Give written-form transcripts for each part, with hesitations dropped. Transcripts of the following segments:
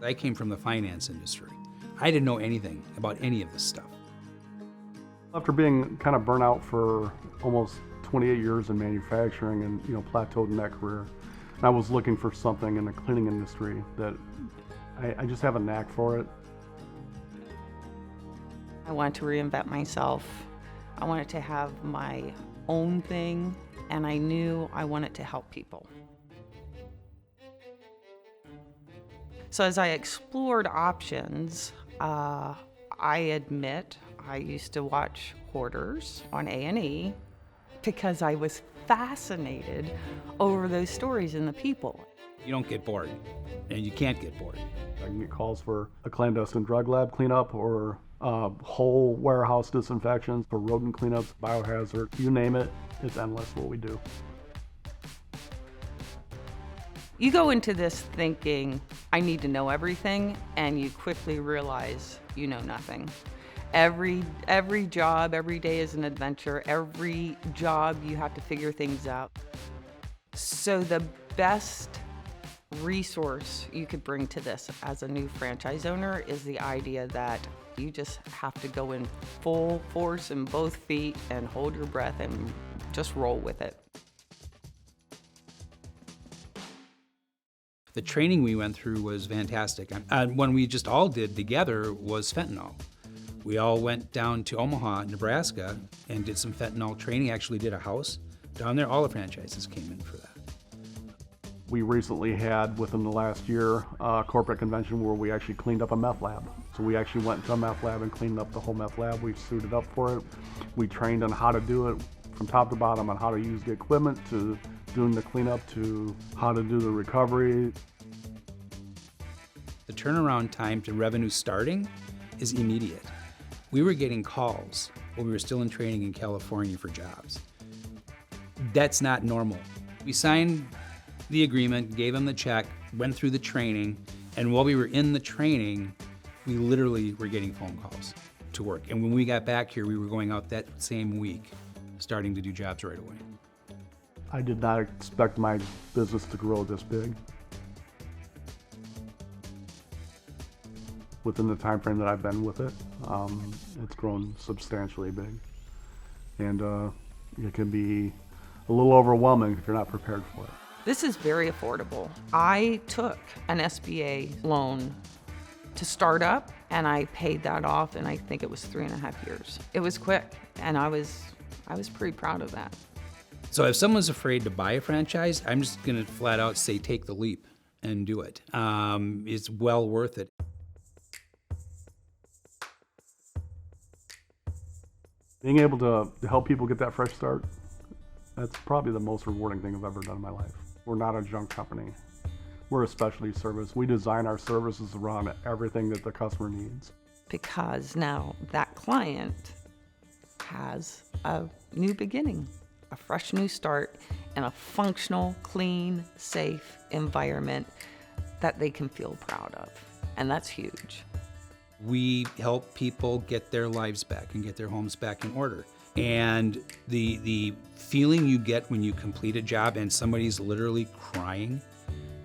I came from the finance industry. I didn't know anything about any of this stuff. After being kind of burnt out for almost 28 years in manufacturing and plateaued in that career, I was looking for something in the cleaning industry that I just have a knack for it. I wanted to reinvent myself. I wanted to have my own thing, and I knew I wanted to help people. So as I explored options, I admit I used to watch Hoarders on A&E because I was fascinated over those stories and the people. You don't get bored, and you can't get bored. I can get calls for a clandestine drug lab cleanup or whole warehouse disinfections, for rodent cleanups, biohazard, you name it. It's endless what we do. You go into this thinking, I need to know everything, and you quickly realize you know nothing. Every job, every day is an adventure. Every job, you have to figure things out. So the best resource you could bring to this as a new franchise owner is the idea that you just have to go in full force in both feet and hold your breath and just roll with it. The training we went through was fantastic. One we just all did together was fentanyl. We all went down to Omaha, Nebraska, and did some fentanyl training, actually did a house down there. All the franchises came in for that. We recently had, within the last year, a corporate convention where we actually cleaned up a meth lab. So we actually went to a meth lab and cleaned up the whole meth lab. We suited up for it. We trained on how to do it from top to bottom, on how to use the equipment, to doing the cleanup, to how to do the recovery. The turnaround time to revenue starting is immediate. We were getting calls when we were still in training in California for jobs. That's not normal. We signed the agreement, gave them the check, went through the training, and while we were in the training, we literally were getting phone calls to work. And when we got back here, we were going out that same week, starting to do jobs right away. I did not expect my business to grow this big. Within the time frame that I've been with it, it's grown substantially big. And it can be a little overwhelming if you're not prepared for it. This is very affordable. I took an SBA loan to start up, and I paid that off, and I think it was 3.5 years. It was quick, and I was pretty proud of that. So if someone's afraid to buy a franchise, I'm just gonna flat out say take the leap and do it. It's well worth it. Being able to help people get that fresh start, that's probably the most rewarding thing I've ever done in my life. We're not a junk company. We're a specialty service. We design our services around everything that the customer needs. Because now that client has a new beginning, a fresh new start, and a functional, clean, safe environment that they can feel proud of. And that's huge. We help people get their lives back and get their homes back in order. And the feeling you get when you complete a job and somebody's literally crying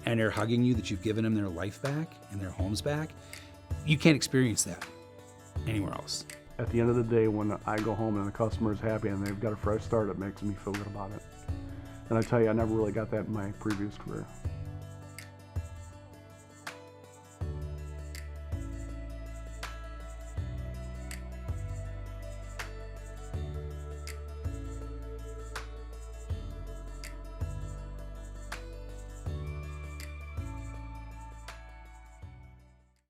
and they're hugging you that you've given them their life back and their homes back, you can't experience that anywhere else. At the end of the day, when I go home and the customer is happy and they've got a fresh start, it makes me feel good about it. And I tell you, I never really got that in my previous career.